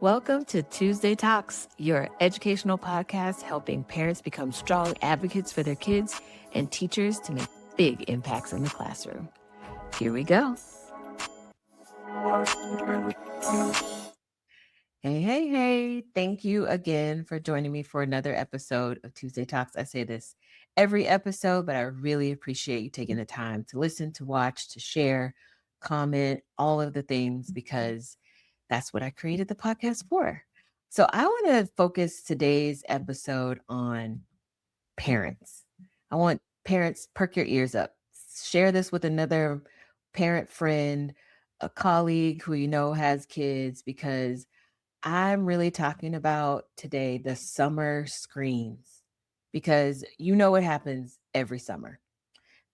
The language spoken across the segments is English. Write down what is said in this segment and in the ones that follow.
Welcome to Tuesday Talks, your educational podcast helping parents become strong advocates for their kids and teachers to make big impacts in the classroom. Here we go. Hey. Thank you again for joining me for another episode of Tuesday Talks. I say this every episode, but I really appreciate you taking the time to listen, to watch, to share, comment, all of the things, because that's what I created the podcast for. So I want to focus today's episode on parents. I want parents, perk your ears up. Share this with another parent friend, a colleague who you know has kids, because I'm really talking about today the summer screens, because you know what happens every summer.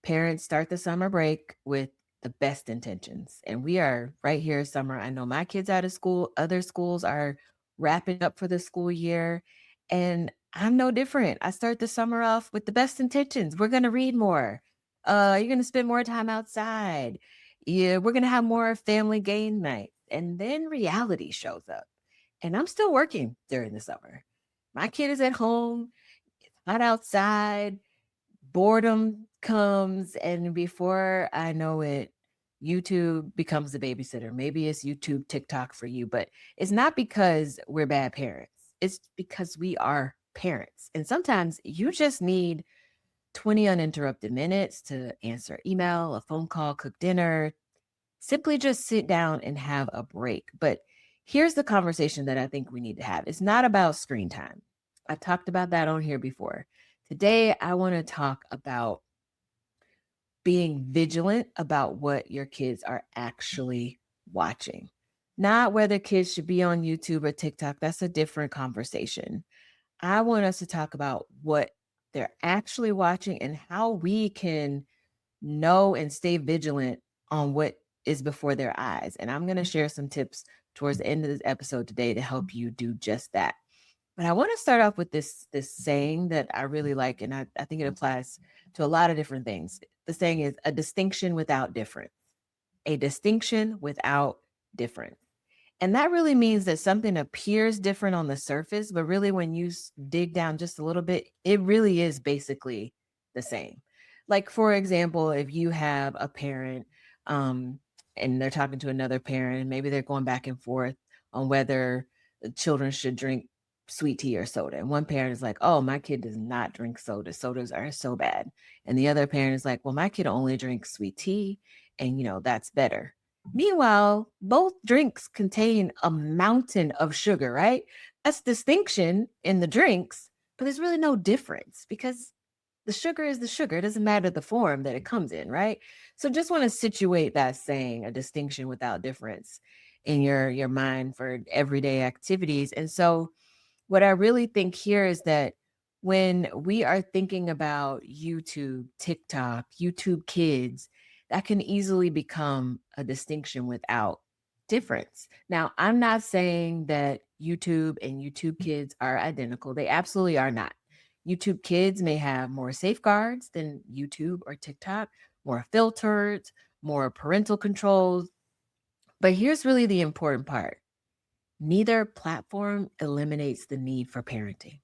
Parents start the summer break with the best intentions. And we are right here summer. I know my kids out of school, other schools are wrapping up for the school year. And I'm no different. I start the summer off with the best intentions. We're going to read more. You're going to spend more time outside. Yeah, we're going to have more family game nights. And then reality shows up. And I'm still working during the summer. My kid is at home, it's hot outside, boredom comes, and before I know it, YouTube becomes the babysitter. Maybe it's YouTube, TikTok for you, but it's not because we're bad parents. It's because we are parents. And sometimes you just need 20 uninterrupted minutes to answer email, a phone call, cook dinner, simply just sit down and have a break. But here's the conversation that I think we need to have. It's not about screen time. I've talked about that on here before. Today, I want to talk about being vigilant about what your kids are actually watching. Not whether kids should be on YouTube or TikTok. That's a different conversation. I want us to talk about what they're actually watching and how we can know and stay vigilant on what is before their eyes. And I'm going to share some tips towards the end of this episode today to help you do just that. But I want to start off with this saying that I really like, and I think it applies to a lot of different things. The saying is a distinction without difference. A distinction without difference. And that really means that something appears different on the surface, but really when you dig down just a little bit, it really is basically the same. Like, for example, if you have a parent and they're talking to another parent, and maybe they're going back and forth on whether the children should drink sweet tea or soda. And one parent is like, oh, my kid does not drink soda. Sodas are so bad. And the other parent is like, well, my kid only drinks sweet tea, and that's better. Meanwhile, both drinks contain a mountain of sugar, right? That's distinction in the drinks, but there's really no difference because the sugar is the sugar. It doesn't matter the form that it comes in, right? So just want to situate that saying, a distinction without difference, in your mind for everyday activities. And so what I really think here is that when we are thinking about YouTube, TikTok, YouTube Kids, that can easily become a distinction without difference. Now, I'm not saying that YouTube and YouTube Kids are identical. They absolutely are not. YouTube Kids may have more safeguards than YouTube or TikTok, more filters, more parental controls. But here's really the important part. Neither platform eliminates the need for parenting.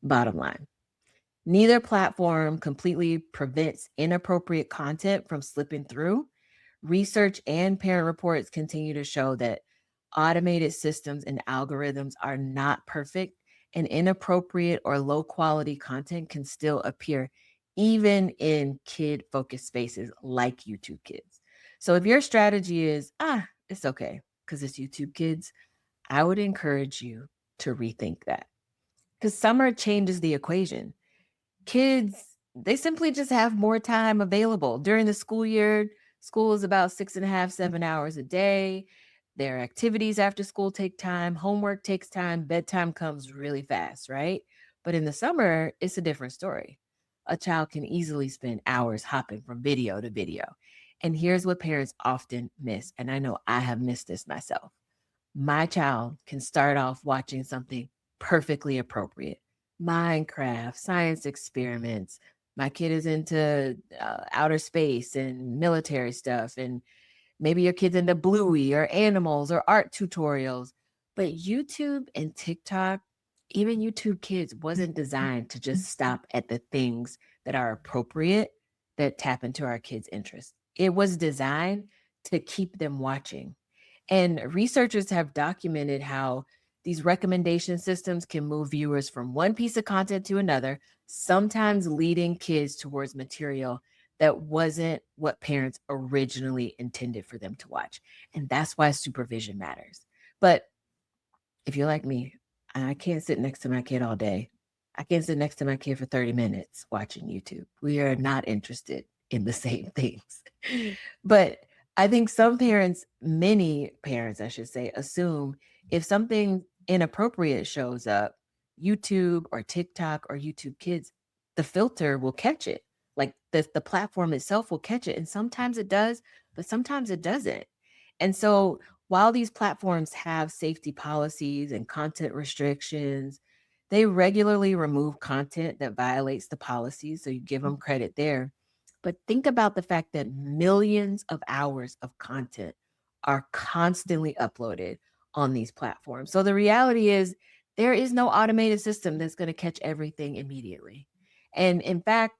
Bottom line. Neither platform completely prevents inappropriate content from slipping through. Research and parent reports continue to show that automated systems and algorithms are not perfect, and inappropriate or low quality content can still appear even in kid focused spaces like YouTube Kids. So if your strategy is, it's okay because it's YouTube Kids, I would encourage you to rethink that, because summer changes the equation. Kids, they simply just have more time available during the school year. School is about 6.5, 7 hours a day. Their activities after school take time. Homework takes time. Bedtime comes really fast, right? But in the summer, it's a different story. A child can easily spend hours hopping from video to video. And here's what parents often miss. And I know I have missed this myself. My child can start off watching something perfectly appropriate. Minecraft, science experiments. My kid is into outer space and military stuff. And maybe your kid's into Bluey or animals or art tutorials. But YouTube and TikTok, even YouTube Kids, wasn't designed to just stop at the things that are appropriate that tap into our kids' interests. It was designed to keep them watching. And researchers have documented how these recommendation systems can move viewers from one piece of content to another, sometimes leading kids towards material that wasn't what parents originally intended for them to watch. And that's why supervision matters. But if you're like me, I can't sit next to my kid all day. I can't sit next to my kid for 30 minutes watching YouTube. We are not interested in the same things. But I think some parents, many parents, I should say, assume if something inappropriate shows up, YouTube or TikTok or YouTube Kids, the filter will catch it. Like the platform itself will catch it. And sometimes it does, but sometimes it doesn't. And so while these platforms have safety policies and content restrictions, they regularly remove content that violates the policies. So you give them credit there. But think about the fact that millions of hours of content are constantly uploaded on these platforms. So the reality is, there is no automated system that's going to catch everything immediately. And in fact,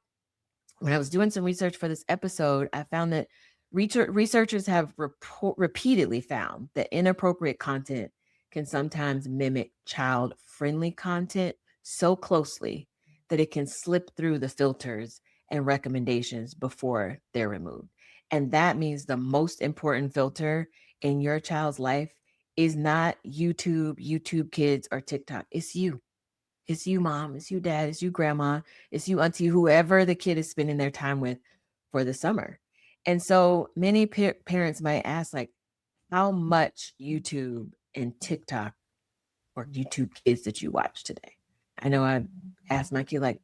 when I was doing some research for this episode, I found that researchers have repeatedly found that inappropriate content can sometimes mimic child friendly content so closely that it can slip through the filters and recommendations before they're removed. And that means the most important filter in your child's life is not YouTube, YouTube Kids, or TikTok. It's you. It's you, mom. It's you, dad. It's you, grandma. It's you, auntie, whoever the kid is spending their time with for the summer. And so many parents might ask, like, how much YouTube and TikTok or YouTube Kids did you watch today? I know I asked my kid, like,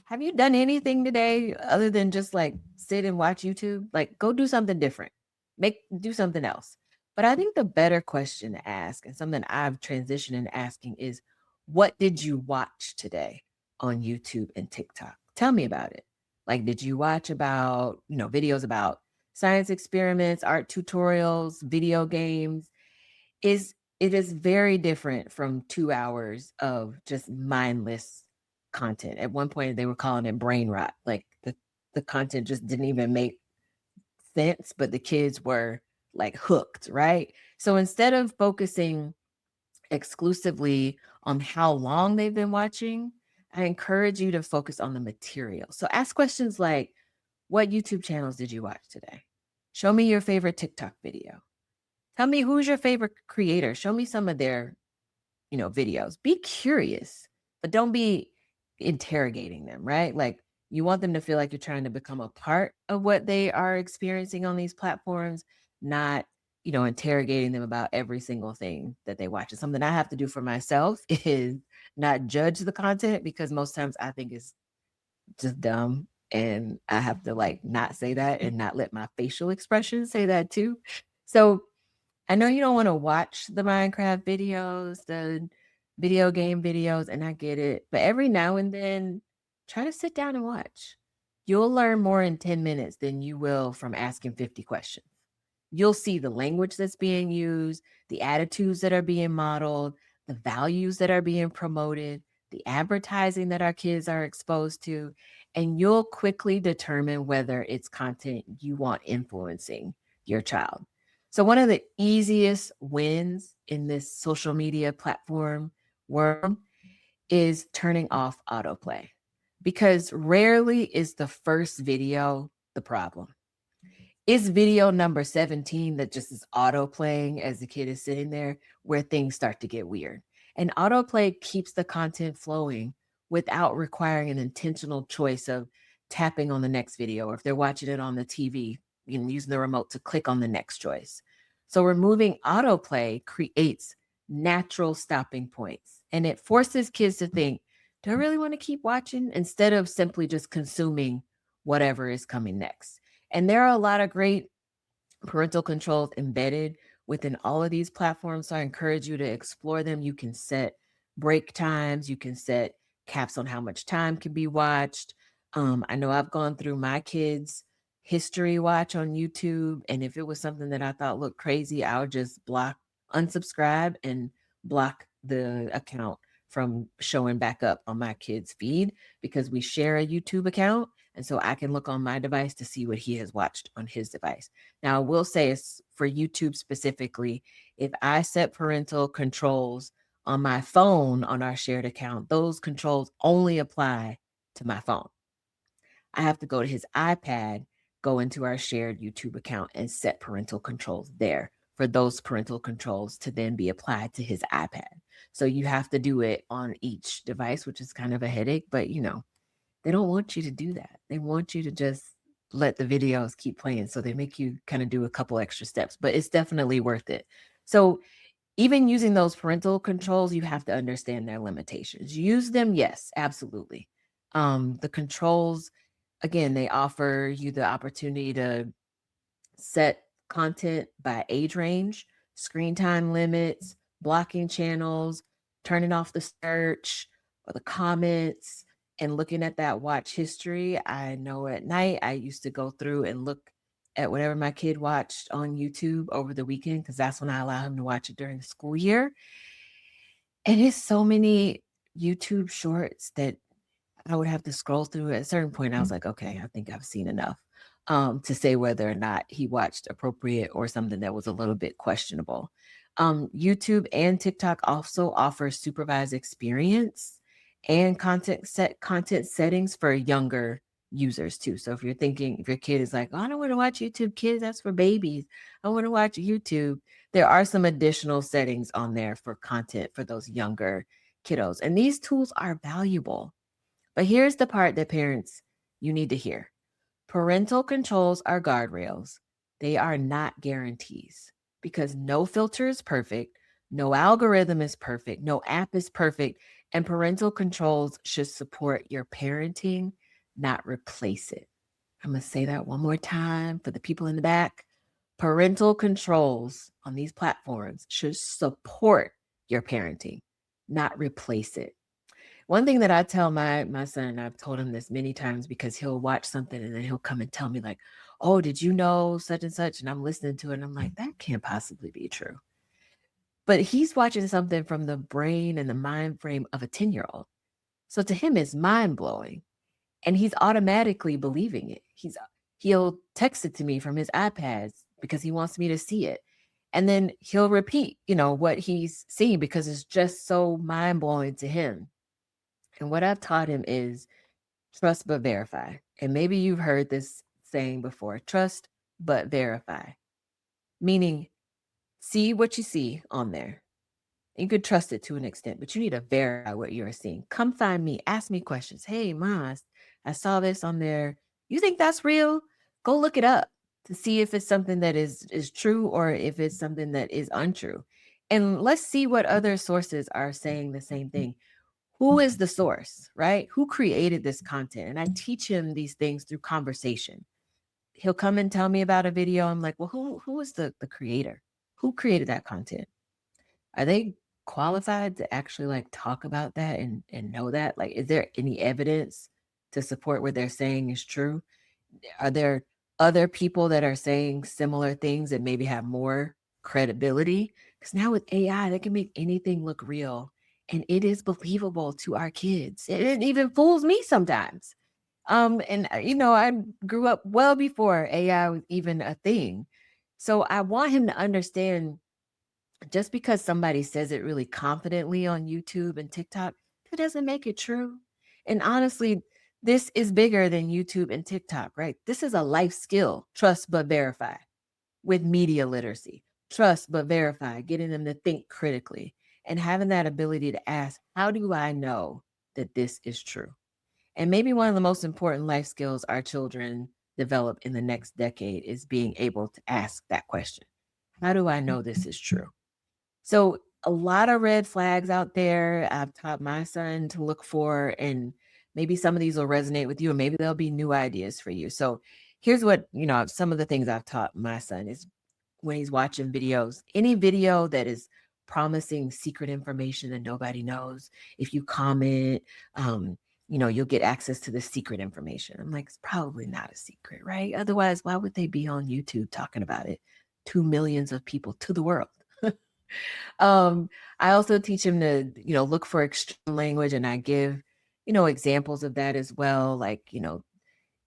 have you done anything today other than just like sit and watch YouTube? Like, go do something different, do something else. But I think the better question to ask, and something I've transitioned in asking, is what did you watch today on YouTube and TikTok? Tell me about it. Like, did you watch about, videos about science experiments, art tutorials, video games? It is very different from 2 hours of just mindless content. At one point, they were calling it brain rot. Like the content just didn't even make sense, but the kids were like hooked, right? So instead of focusing exclusively on how long they've been watching, I encourage you to focus on the material. So ask questions like, what YouTube channels did you watch today? Show me your favorite TikTok video. Tell me who's your favorite creator. Show me some of their, videos. Be curious, but don't be interrogating them, right? Like, you want them to feel like you're trying to become a part of what they are experiencing on these platforms, not, interrogating them about every single thing that they watch. And something I have to do for myself is not judge the content, because most times I think it's just dumb. And I have to like not say that and not let my facial expressions say that too. So I know you don't want to watch the Minecraft videos, the video game videos, and I get it. But every now and then, try to sit down and watch. You'll learn more in 10 minutes than you will from asking 50 questions. You'll see the language that's being used, the attitudes that are being modeled, the values that are being promoted, the advertising that our kids are exposed to, and you'll quickly determine whether it's content you want influencing your child. So, one of the easiest wins in this social media platform world is turning off autoplay, because rarely is the first video the problem. It's video number 17 that just is auto playing as the kid is sitting there where things start to get weird. And autoplay keeps the content flowing without requiring an intentional choice of tapping on the next video, or if they're watching it on the TV, using the remote to click on the next choice. So removing autoplay creates natural stopping points, and it forces kids to think, do I really want to keep watching, instead of simply just consuming whatever is coming next. And there are a lot of great parental controls embedded within all of these platforms. So I encourage you to explore them. You can set break times, you can set caps on how much time can be watched. I know I've gone through my kids' history watch on YouTube, and if it was something that I thought looked crazy, I would just block, unsubscribe, and block the account from showing back up on my kid's feed because we share a YouTube account. And so I can look on my device to see what he has watched on his device. Now, I will say it's for YouTube specifically, if I set parental controls on my phone on our shared account, those controls only apply to my phone. I have to go to his iPad, go into our shared YouTube account and set parental controls there for those parental controls to then be applied to his iPad. So you have to do it on each device, which is kind of a headache, but they don't want you to do that. They want you to just let the videos keep playing. So they make you kind of do a couple extra steps, but it's definitely worth it. So even using those parental controls, you have to understand their limitations. Use them, yes, absolutely. The controls, again, they offer you the opportunity to set content by age range, screen time limits, blocking channels, turning off the search or the comments, and looking at that watch history. I know at night I used to go through and look at whatever my kid watched on YouTube over the weekend because that's when I allow him to watch it during the school year. And it's so many YouTube shorts that I would have to scroll through. At a certain point, I was like, okay, I think I've seen enough to say whether or not he watched appropriate or something that was a little bit questionable. YouTube and TikTok also offer supervised experience and content settings for younger users too. So if you're thinking, if your kid is like, oh, I don't want to watch YouTube, kids, that's for babies. I want to watch YouTube. There are some additional settings on there for content for those younger kiddos. And these tools are valuable. But here's the part that parents, you need to hear. Parental controls are guardrails. They are not guarantees because no filter is perfect, no algorithm is perfect, no app is perfect, and parental controls should support your parenting, not replace it. I'm going to say that one more time for the people in the back. Parental controls on these platforms should support your parenting, not replace it. One thing that I tell my son, I've told him this many times because he'll watch something and then he'll come and tell me like, "Oh, did you know such and such?" And I'm listening to it and I'm like, "That can't possibly be true." But he's watching something from the brain and the mind frame of a 10-year-old. So to him it's mind-blowing and he's automatically believing it. He'll text it to me from his iPads because he wants me to see it. And then he'll repeat, what he's seeing because it's just so mind-blowing to him. And what I've taught him is trust but verify. And maybe you've heard this saying before, trust but verify, meaning see what you see on there. You could trust it to an extent, but you need to verify what you're seeing. Come find me, ask me questions. Hey, Ma, I saw this on there. You think that's real? Go look it up to see if it's something that is true or if it's something that is untrue. And let's see what other sources are saying the same thing. Who is the source, right? Who created this content? And I teach him these things through conversation. He'll come and tell me about a video. I'm like, well, who is the creator? Who created that content? Are they qualified to actually like talk about that and know that? Like, is there any evidence to support what they're saying is true? Are there other people that are saying similar things that maybe have more credibility? Because now with AI, they can make anything look real and it is believable to our kids. It even fools me sometimes. And I grew up well before AI was even a thing. So I want him to understand just because somebody says it really confidently on YouTube and TikTok, that doesn't make it true. And honestly, this is bigger than YouTube and TikTok, right? This is a life skill, trust but verify, with media literacy. Trust but verify, getting them to think critically and having that ability to ask, how do I know that this is true? And maybe one of the most important life skills our children develop in the next decade is being able to ask that question. How do I know this is true? So a lot of red flags out there I've taught my son to look for, and maybe some of these will resonate with you, and maybe there'll be new ideas for you. So here's what, some of the things I've taught my son is when he's watching videos, any video that is promising secret information that nobody knows, if you comment, you'll get access to the secret information. I'm like, it's probably not a secret, right? Otherwise, why would they be on YouTube talking about it to millions of people, to the world? um, I also teach him to, look for extreme language, and I give, examples of that as well, like,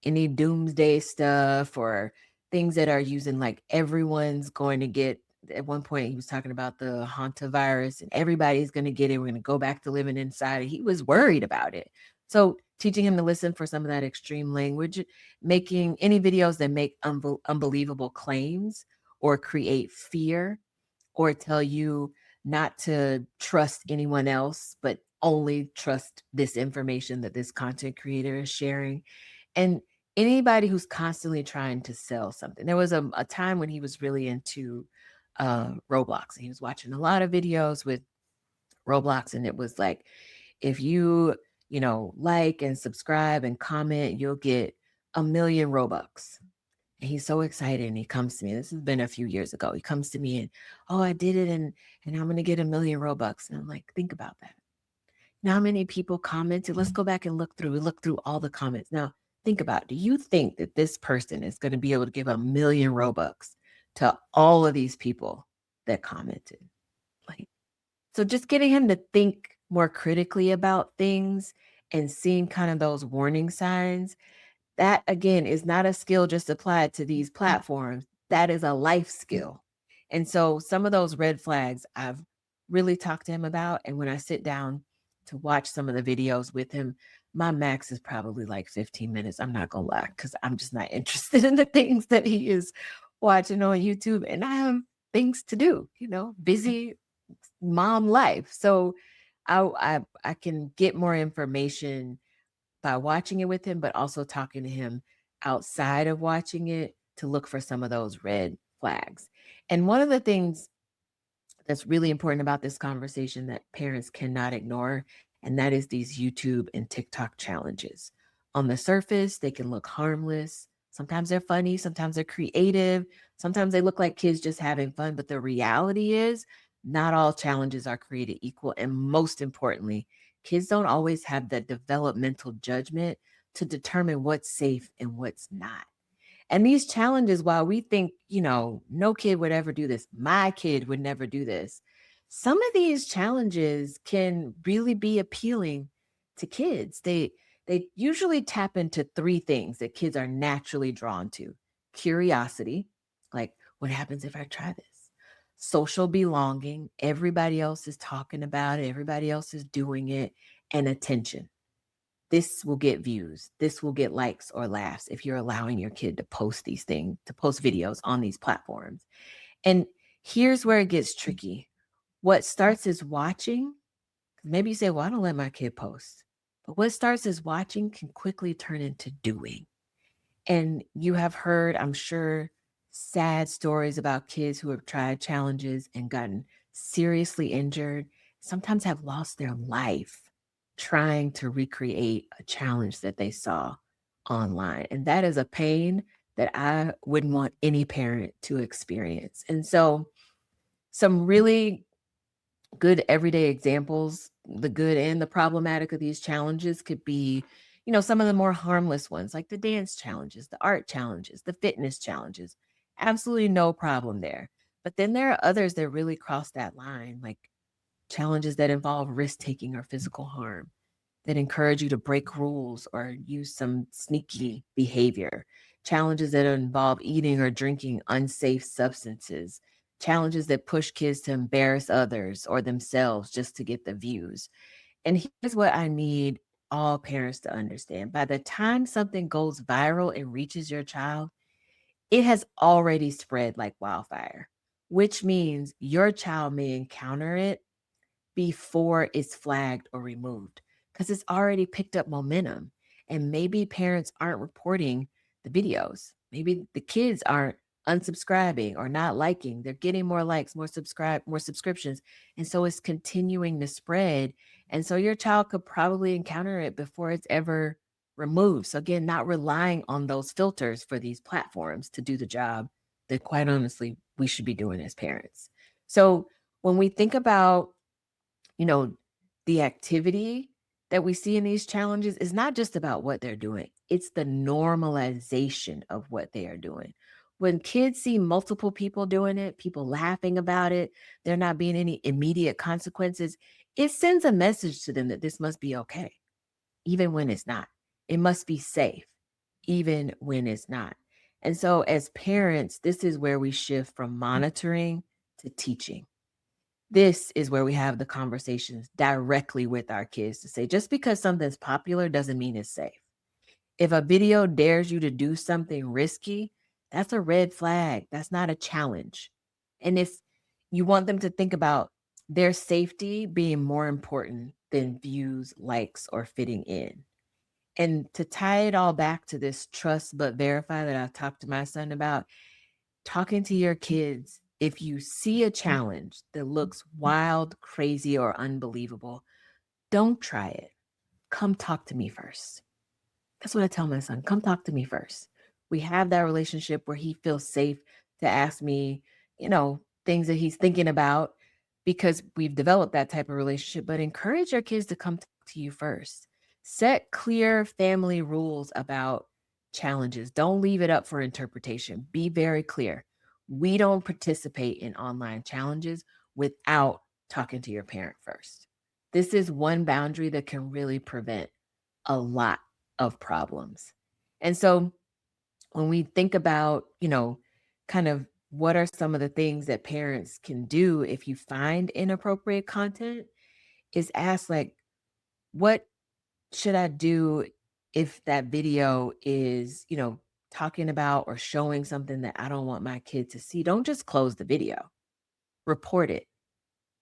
any doomsday stuff or things that are using like everyone's going to get. At one point he was talking about the hantavirus and everybody's going to get it, we're going to go back to living inside, he was worried about it. So teaching him to listen for some of that extreme language, making any videos that make unbelievable claims or create fear or tell you not to trust anyone else but only trust this information that this content creator is sharing. And anybody who's constantly trying to sell something. There was a time when he was really into Roblox, and he was watching a lot of videos with Roblox, and it was like, if you, like and subscribe and comment, you'll get 1,000,000 Robux. And he's so excited, and he comes to me. This has been a few years ago. He comes to me and, oh, I did it, and I'm gonna get 1,000,000 Robux. And I'm like, think about that. Now, how many people commented? Let's go back and look through. We look through all the comments. Now, think about, do you think that this person is going to be able to give 1,000,000 Robux to all of these people that commented? Like, so just getting him to think more critically about things and seeing kind of those warning signs, that again is not a skill just applied to these platforms. That is a life skill. And so some of those red flags I've really talked to him about. And when I sit down to watch some of the videos with him, my max is probably like 15 minutes. I'm not going to lie, because I'm just not interested in the things that he is watching on YouTube. And I have things to do, busy mom life. So I can get more information by watching it with him, but also talking to him outside of watching it to look for some of those red flags. And one of the things that's really important about this conversation that parents cannot ignore, and that is these YouTube and TikTok challenges. On the surface, they can look harmless. Sometimes they're funny, sometimes they're creative, sometimes they look like kids just having fun. But the reality is, not all challenges are created equal. And most importantly, kids don't always have the developmental judgment to determine what's safe and what's not. And these challenges, while we think, no kid would ever do this, my kid would never do this, some of these challenges can really be appealing to kids. They usually tap into three things that kids are naturally drawn to: curiosity, like, what happens if I try this? Social belonging, everybody else is talking about it, everybody else is doing it, and attention. This will get views. This will get likes or laughs if you're allowing your kid to post these things, to post videos on these platforms. And here's where it gets tricky. What starts as watching, maybe you say, well, I don't let my kid post. But what starts as watching can quickly turn into doing. And you have heard, I'm sure, sad stories about kids who have tried challenges and gotten seriously injured, sometimes have lost their life trying to recreate a challenge that they saw online. And that is a pain that I wouldn't want any parent to experience. And so, some really good everyday examples, the good and the problematic of these challenges could be, some of the more harmless ones, like the dance challenges, the art challenges, the fitness challenges. Absolutely no problem there. But then there are others that really cross that line, like challenges that involve risk taking or physical harm, that encourage you to break rules or use some sneaky behavior, challenges that involve eating or drinking unsafe substances, challenges that push kids to embarrass others or themselves just to get the views. And here's what I need all parents to understand: by the time something goes viral and reaches your child, it has already spread like wildfire, which means your child may encounter it before it's flagged or removed, because it's already picked up momentum. And maybe parents aren't reporting the videos. Maybe the kids aren't unsubscribing or not liking. They're getting more likes, more subscriptions. And so it's continuing to spread. And so your child could probably encounter it before it's ever removed. So again, not relying on those filters for these platforms to do the job that, quite honestly, we should be doing as parents. So when we think about, you know, the activity that we see in these challenges is not just about what they're doing. It's the normalization of what they are doing. When kids see multiple people doing it, people laughing about it, there not being any immediate consequences, it sends a message to them that this must be okay, even when it's not. It must be safe, even when it's not. And so, as parents, this is where we shift from monitoring to teaching. This is where we have the conversations directly with our kids to say, just because something's popular doesn't mean it's safe. If a video dares you to do something risky, that's a red flag. That's not a challenge. And if you want them to think about their safety being more important than views, likes, or fitting in. And to tie it all back to this trust but verify that I've talked to my son about, talking to your kids, if you see a challenge that looks wild, crazy, or unbelievable, don't try it. Come talk to me first. That's what I tell my son. Come talk to me first. We have that relationship where he feels safe to ask me, things that he's thinking about because we've developed that type of relationship. But encourage your kids to come talk to you first. Set clear family rules about challenges. Don't leave it up for interpretation. Be very clear. We don't participate in online challenges without talking to your parent first. This is one boundary that can really prevent a lot of problems. And so when we think about, kind of what are some of the things that parents can do if you find inappropriate content, is ask, like, what should I do if that video is, talking about or showing something that I don't want my kid to see? Don't just close the video, report it.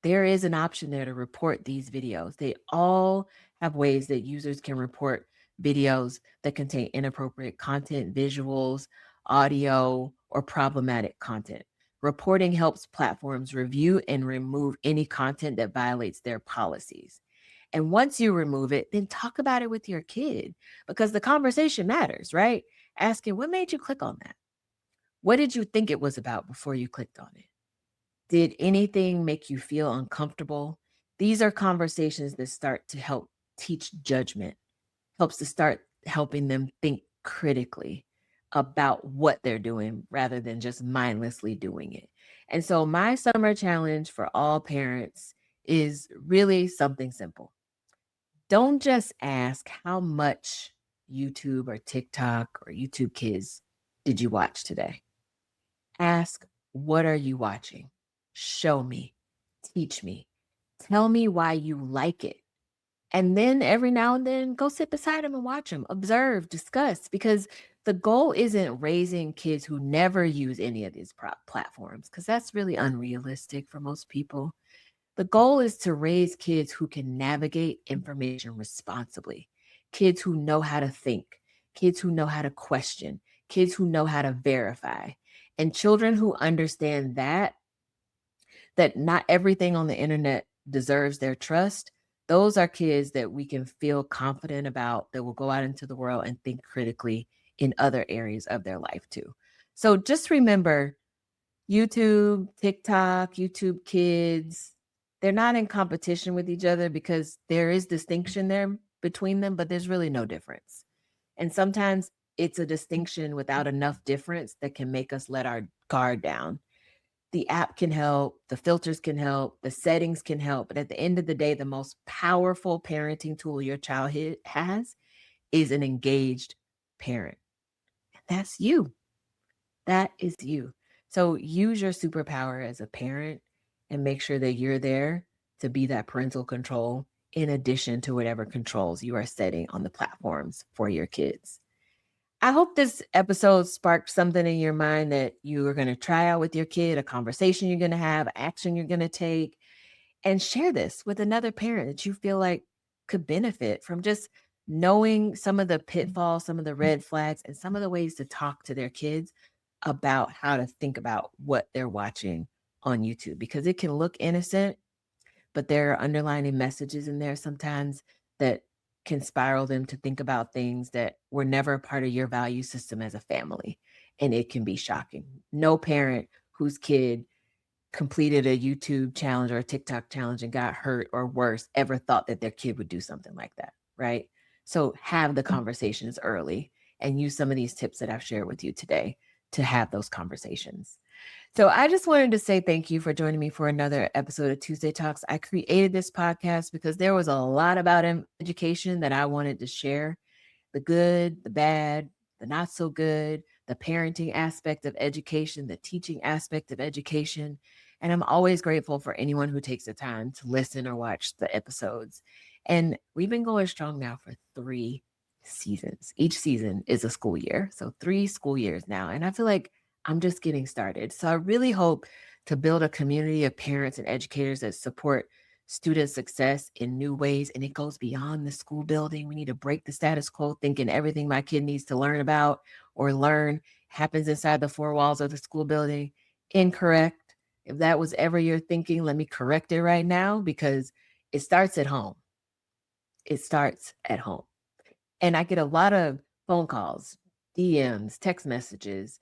There is an option there to report these videos. They all have ways that users can report videos that contain inappropriate content, visuals, audio, or problematic content. Reporting helps platforms review and remove any content that violates their policies. And once you remove it, then talk about it with your kid, because the conversation matters, right? Asking, what made you click on that? What did you think it was about before you clicked on it? Did anything make you feel uncomfortable? These are conversations that start to help teach judgment, helps to start helping them think critically about what they're doing rather than just mindlessly doing it. And so, my summer challenge for all parents is really something simple. Don't just ask how much YouTube or TikTok or YouTube Kids did you watch today? Ask, what are you watching? Show me, teach me, tell me why you like it. And then every now and then go sit beside them and watch them, observe, discuss, because the goal isn't raising kids who never use any of these platforms, because that's really unrealistic for most people. The goal is to raise kids who can navigate information responsibly, kids who know how to think, kids who know how to question, kids who know how to verify, and children who understand that not everything on the internet deserves their trust. Those are kids that we can feel confident about, that will go out into the world and think critically in other areas of their life too. So just remember, YouTube, TikTok, YouTube Kids, they're not in competition with each other, because there is distinction there between them, but there's really no difference. And sometimes it's a distinction without enough difference that can make us let our guard down. The app can help, the filters can help, the settings can help. But at the end of the day, the most powerful parenting tool your child has is an engaged parent. And that's you. That is you. So use your superpower as a parent and make sure that you're there to be that parental control in addition to whatever controls you are setting on the platforms for your kids. I hope this episode sparked something in your mind that you are going to try out with your kid, a conversation you're going to have, action you're going to take, and share this with another parent that you feel like could benefit from just knowing some of the pitfalls, some of the red flags, and some of the ways to talk to their kids about how to think about what they're watching on YouTube, because it can look innocent, but there are underlying messages in there sometimes that can spiral them to think about things that were never a part of your value system as a family. And it can be shocking. No parent whose kid completed a YouTube challenge or a TikTok challenge and got hurt or worse ever thought that their kid would do something like that, right? So have the conversations early and use some of these tips that I've shared with you today to have those conversations. So I just wanted to say thank you for joining me for another episode of Tuesday Talks. I created this podcast because there was a lot about education that I wanted to share, the good, the bad, the not so good, the parenting aspect of education, the teaching aspect of education. And I'm always grateful for anyone who takes the time to listen or watch the episodes. And we've been going strong now for 3 seasons. Each season is a school year. So 3 school years now. And I feel like I'm just getting started. So I really hope to build a community of parents and educators that support student success in new ways. And it goes beyond the school building. We need to break the status quo, thinking everything my kid needs to learn about or learn happens inside the 4 walls of the school building. Incorrect. If that was ever your thinking, let me correct it right now, because it starts at home. It starts at home. And I get a lot of phone calls, DMs, text messages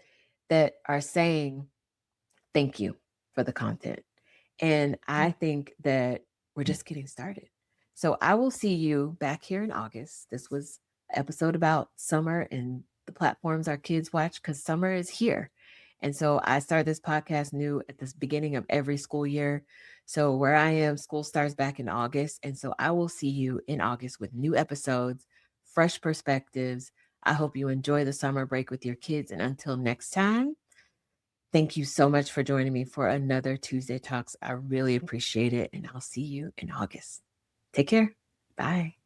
that are saying, thank you for the content. And I think that we're just getting started. So I will see you back here in August. This was an episode about summer and the platforms our kids watch, because summer is here. And so I started this podcast new at the beginning of every school year. So where I am, school starts back in August. And so I will see you in August with new episodes, fresh perspectives. I hope you enjoy the summer break with your kids. And until next time, thank you so much for joining me for another Tuesday Talks. I really appreciate it. And I'll see you in August. Take care. Bye.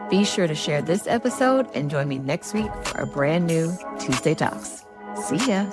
Be sure to share this episode and join me next week for a brand new Tuesday Talks. See ya.